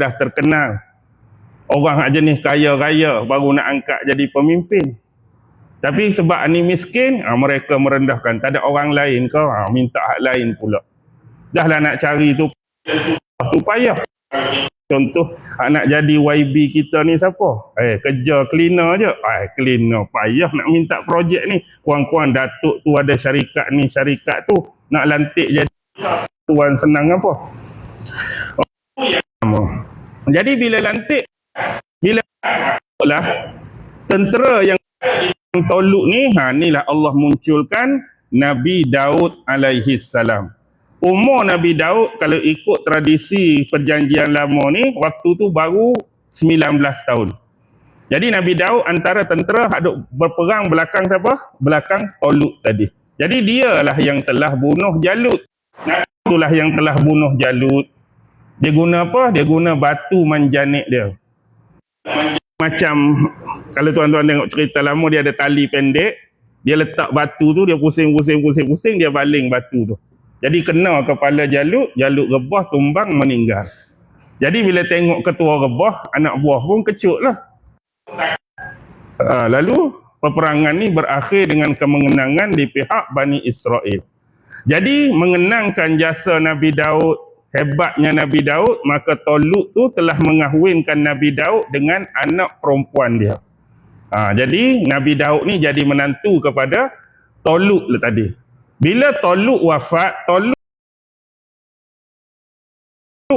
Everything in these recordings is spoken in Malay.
dah terkenal. Orang jenis kaya-raya baru nak angkat jadi pemimpin. Tapi sebab ni miskin, mereka merendahkan. Tak ada orang lain ke, minta hak lain pula. Dah lah nak cari tu payah. Contoh, nak jadi YB kita ni siapa? Kerja cleaner je. Cleaner payah nak minta projek ni. Kuang-kuang datuk tu ada syarikat ni, syarikat tu. Nak lantik jadi tuan senang apa? Jadi bila lantik, bila lah tentera yang toluk ni, inilah Allah munculkan Nabi Daud alaihi salam. Umur Nabi Daud kalau ikut tradisi perjanjian lama ni, waktu tu baru 19 tahun. Jadi Nabi Daud antara tentera haduk berperang belakang siapa? Belakang Toluk tadi. Jadi dialah yang telah bunuh Jalut. Itulah yang telah bunuh Jalut. Dia guna apa? Dia guna batu manjanik dia. Macam kalau tuan-tuan tengok cerita lama, dia ada tali pendek, dia letak batu tu, dia pusing, dia baling batu tu. Jadi kena kepala Jalut, Jalut rebah, tumbang, meninggal. Jadi bila tengok ketua rebah, anak buah pun kecut lah. Lalu peperangan ni berakhir dengan kemenangan di pihak Bani Israel. Jadi mengenangkan jasa Nabi Daud, hebatnya Nabi Daud, maka Toluk tu telah mengahwinkan Nabi Daud dengan anak perempuan dia. Jadi Nabi Daud ni jadi menantu kepada Toluk lah tadi. Bila Toluk wafat, Toluk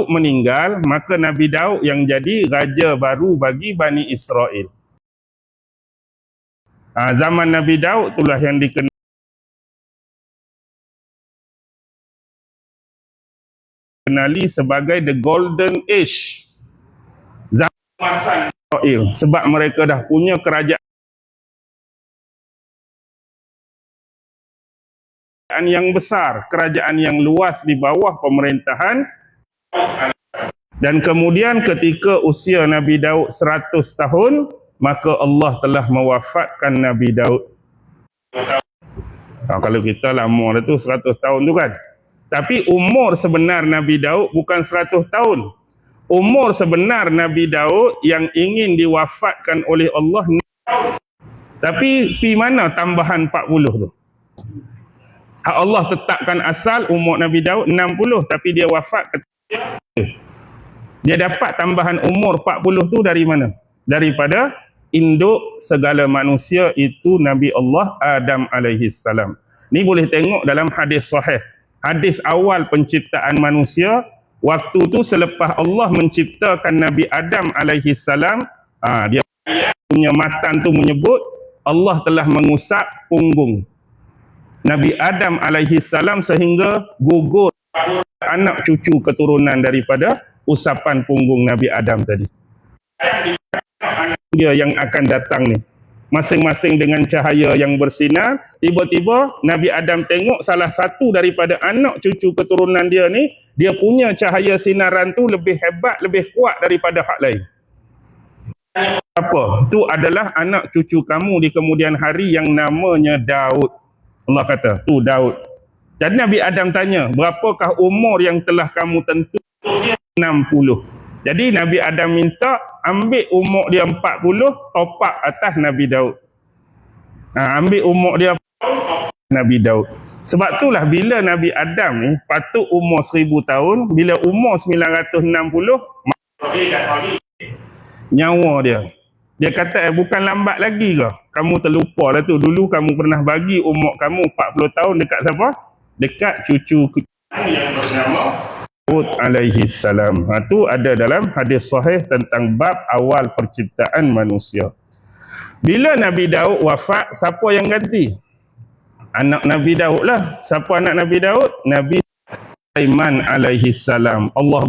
meninggal, maka Nabi Daud yang jadi raja baru bagi Bani Israel. Zaman Nabi Daud itulah yang dikenal sebagai the golden age, zaman Israel, sebab mereka dah punya kerajaan yang besar, kerajaan yang luas di bawah pemerintahan. Dan kemudian ketika usia Nabi Daud 100 tahun, maka Allah telah mewafatkan Nabi Daud. Kalau kita lama dah tu 100 tahun tu kan. Tapi umur sebenar Nabi Daud bukan 100 tahun. Umur sebenar Nabi Daud yang ingin diwafatkan oleh Allah. Tapi pi mana tambahan 40 tu? Allah tetapkan asal umur Nabi Daud 60, tapi dia wafat dia dapat tambahan umur 40 tu dari mana? Daripada induk segala manusia, itu Nabi Allah Adam alaihi salam. Ni boleh tengok dalam hadis sahih. Hadis awal penciptaan manusia, waktu tu selepas Allah menciptakan Nabi Adam alaihi salam, dia punya matan tu menyebut Allah telah mengusap punggung Nabi Adam alaihi salam sehingga gugur anak cucu keturunan daripada usapan punggung Nabi Adam tadi. Dia yang akan datang ni, masing-masing dengan cahaya yang bersinar. Tiba-tiba Nabi Adam tengok salah satu daripada anak cucu keturunan dia ni, dia punya cahaya sinaran tu lebih hebat, lebih kuat daripada hak lain. Apa? Tu adalah anak cucu kamu di kemudian hari yang namanya Daud. Allah kata, tu Daud. Jadi Nabi Adam tanya, berapakah umur yang telah kamu tentu? 60. Jadi Nabi Adam minta ambil umur dia 40, topak atas Nabi Daud. Ambil umur dia Nabi Daud. Sebab itulah bila Nabi Adam ni patut umur 1000 tahun, bila umur 960, nyawa dia. Dia kata, bukan lambat lagi ke? Kamu terlupa lah tu. Dulu kamu pernah bagi umur kamu 40 tahun dekat siapa? Dekat cucu yang bernama Daud alaihi salam. Itu ada dalam hadis sahih tentang bab awal penciptaan manusia. Bila Nabi Daud wafat, siapa yang ganti? Anak Nabi Daud lah. Siapa anak Nabi Daud? Nabi Sulaiman alaihi salam. Allah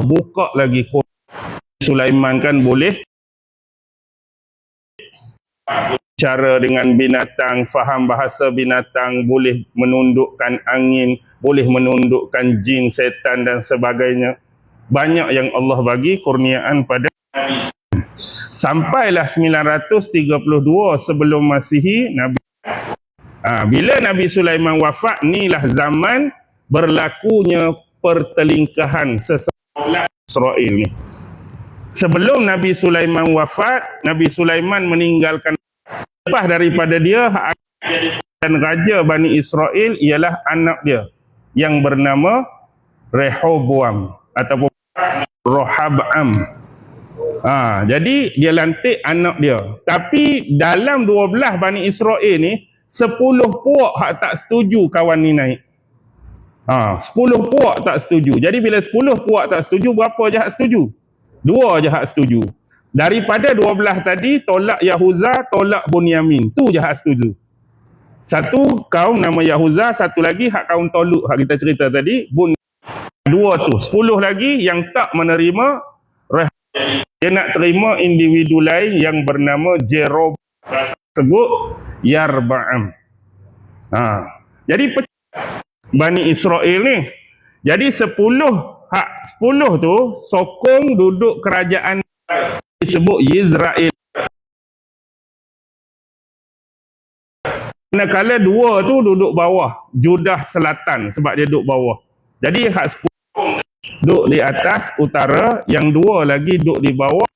buka lagi Sulaiman kan boleh cara dengan binatang, faham bahasa binatang, boleh menundukkan angin, boleh menundukkan jin, setan dan sebagainya. Banyak yang Allah bagi kurniaan pada Nabi. Sampailah 932 sebelum Masihi, Nabi. Bila Nabi Sulaiman wafat, inilah zaman berlakunya pertelingkahan seseorang Israel ni. Sebelum Nabi Sulaiman wafat, Nabi Sulaiman meninggalkan, lepas daripada dia dan raja Bani Israel ialah anak dia yang bernama Rehoboam ataupun Rohabam. Jadi dia lantik anak dia. Tapi dalam 12 Bani Israel ni 10 puak hak tak setuju kawan ni naik. 10 puak tak setuju. Jadi bila 10 puak tak setuju, berapa je hak setuju? 2 je hak setuju. Daripada 12 tadi, tolak Yahuza, tolak Bunyamin. Tu je hak setuju. Satu kaum nama Yahuza, satu lagi hak kaum Toluk, hak kita cerita tadi, dua tu. 10 lagi yang tak menerima, dia nak terima individu lain yang bernama Jerob, sebut Yarba'am. Jadi Bani Israel ni, jadi 10 tu sokong duduk kerajaan disebut Yisrael. Manakala 2 tu duduk bawah, Judah Selatan, sebab dia duduk bawah. Jadi hak 10 duduk di atas utara, yang 2 lagi duduk di bawah.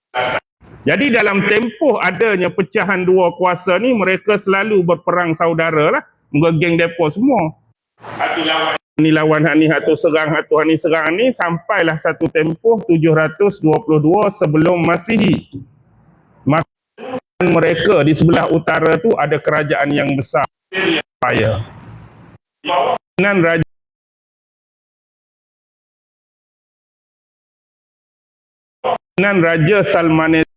Jadi dalam tempoh adanya pecahan 2 kuasa ni, mereka selalu berperang saudara lah. Muka geng depa semua. Ni lawan hak ni, hak tu serang, hak tu hak ni serang ni, sampailah satu tempoh 722 sebelum Masihi. Maka mereka di sebelah utara tu ada kerajaan yang besar, Empire. Raja Salmanezar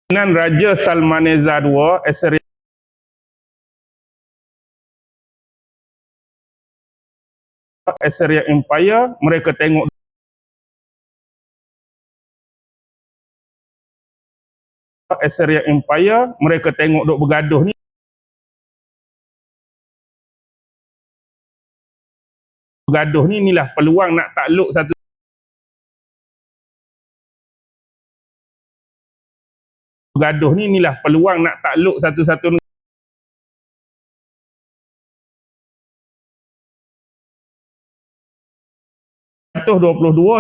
Raja Salmanezar II, Assyria Empire, mereka tengok Assyria Empire, mereka tengok duk bergaduh ni. Bergaduh ni, inilah peluang nak takluk satu. Bergaduh ni, inilah peluang nak takluk satu-satu negara.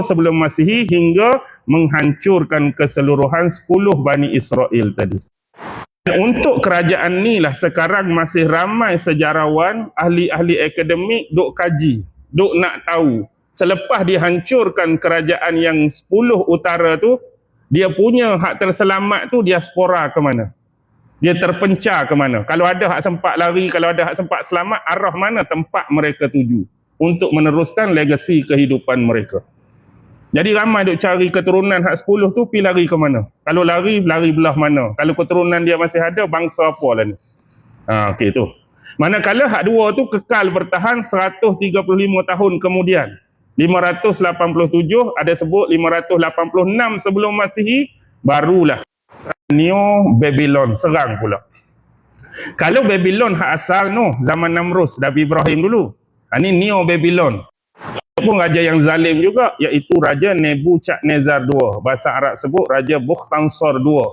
Sebelum Masihi hingga menghancurkan keseluruhan 10 Bani Israel tadi. Dan untuk kerajaan ni lah sekarang masih ramai sejarawan, ahli-ahli akademik duk kaji, duk nak tahu. Selepas dihancurkan kerajaan yang 10 utara tu, dia punya hak terselamat tu diaspora ke mana? Dia terpencar ke mana? Kalau ada hak sempat lari, kalau ada hak sempat selamat, arah mana tempat mereka tuju untuk meneruskan legasi kehidupan mereka. Jadi ramai duk cari keturunan hak 10 tu, pergi lari ke mana? Kalau lari, lari belah mana? Kalau keturunan dia masih ada, bangsa apa lah ni? Okey tu. Manakala hak 2 tu kekal bertahan 135 tahun kemudian. 587, ada sebut 586 sebelum Masihi, barulah Neo Babylon serang pula. Kalau Babylon hak asal no, zaman Namrus, Nabi Ibrahim dulu. Ini Neo Babylon. Pun raja yang zalim juga, iaitu Raja Nebuchadnezzar II. Bahasa Arab sebut Raja Bukhtansar II.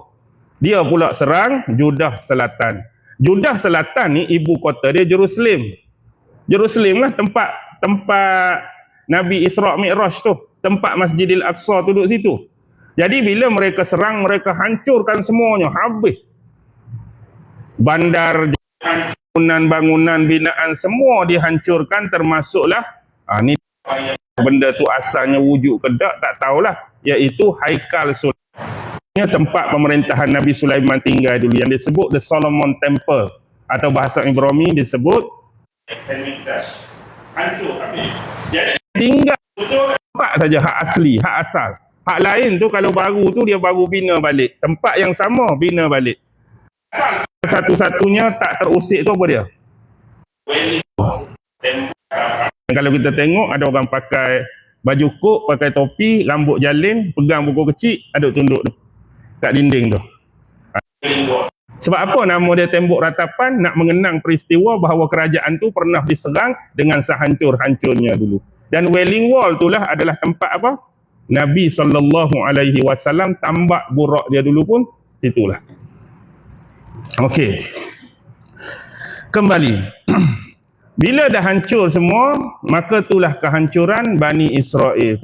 Dia pula serang Judah Selatan. Judah Selatan ni ibu kota dia Jerusalem. Jerusalem lah tempat Nabi Isra' Mi'raj tu. Tempat Masjidil Aqsa tu duduk situ. Jadi bila mereka serang, mereka hancurkan semuanya, habis. Bandar, bangunan binaan semua dihancurkan, termasuklah ni benda tu asalnya wujud ke tak tahulah, iaitu Haikal Sulaiman, tempat pemerintahan Nabi Sulaiman tinggal dulu, yang disebut The Solomon Temple, atau bahasa Ibrani disebut hancur habis. Jadi tinggal tempat saja hak asli, hak asal. Hak lain tu kalau baru tu dia baru bina balik, tempat yang sama bina balik. Satu-satunya tak terusik tu apa dia? Kalau kita tengok ada orang pakai baju kok, pakai topi, rambut jalin, pegang buku kecil, ada tunduk tu kat dinding tu. Sebab apa nama dia tembok ratapan? Nak mengenang peristiwa bahawa kerajaan tu pernah diserang dengan sehancur-hancurnya dulu. Dan Wailing Wall itulah adalah tempat apa? Nabi SAW tambak burak dia dulu pun situlah. Okey. Kembali. Bila dah hancur semua, maka itulah kehancuran Bani Israel.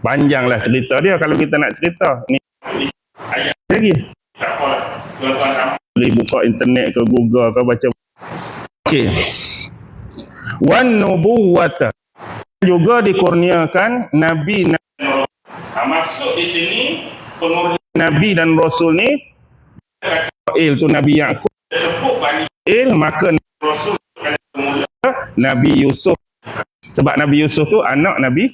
Panjanglah cerita dia kalau kita nak cerita. Ni ayat lagi. Tak apalah. Tuan-tuan boleh buka internet ke Google ke baca. Okey. Wan nubuwata juga dikurniakan nabi. Masuk di sini pengurnian nabi dan rasul ni Israel tu Nabi Yaqub sebut Bani Israel, maka rasul mula Nabi Yusuf, sebab Nabi Yusuf tu anak Nabi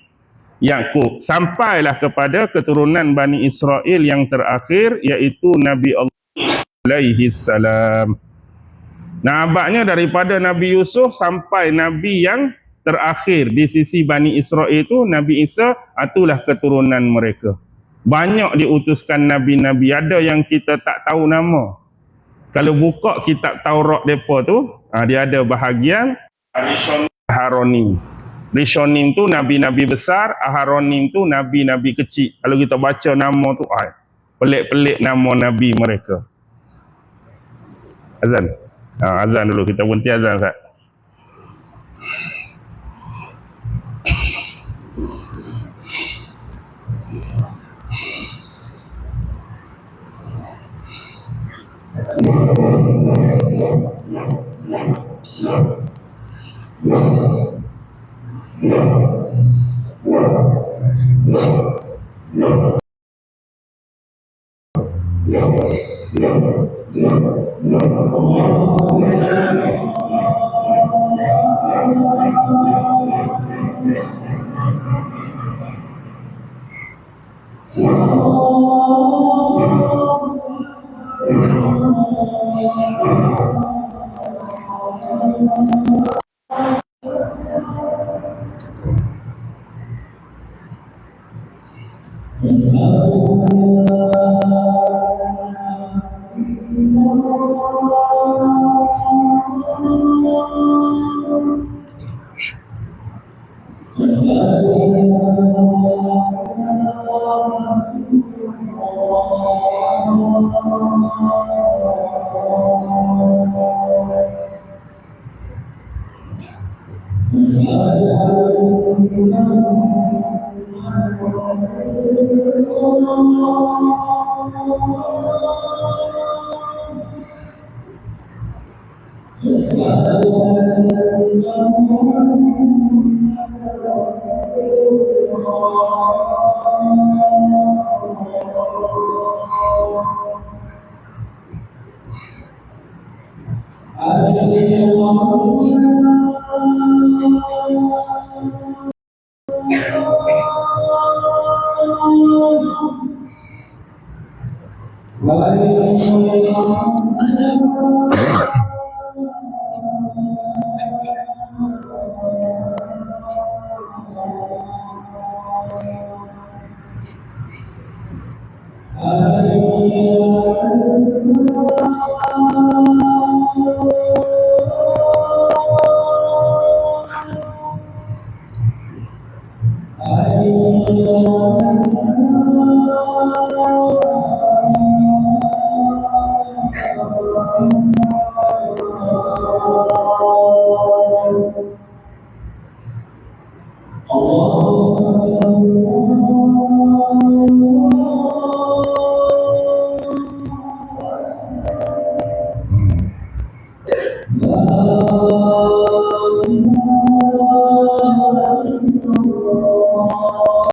Yaqub, sampailah kepada keturunan Bani Israel yang terakhir, iaitu Nabi Allah alaihi salam. Nah, abadnya daripada Nabi Yusuf sampai Nabi yang terakhir di sisi Bani Israel itu Nabi Isa, itulah keturunan mereka. Banyak diutuskan Nabi-Nabi, ada yang kita tak tahu nama. Kalau buka kitab Taurat mereka tu, dia ada bahagian Aharonim. Rishonim tu Nabi-Nabi besar, Aharonim tu Nabi-Nabi kecil. Kalau kita baca nama tu, pelik-pelik nama Nabi mereka. Azan. Azan dulu, kita berhenti azan Ustaz.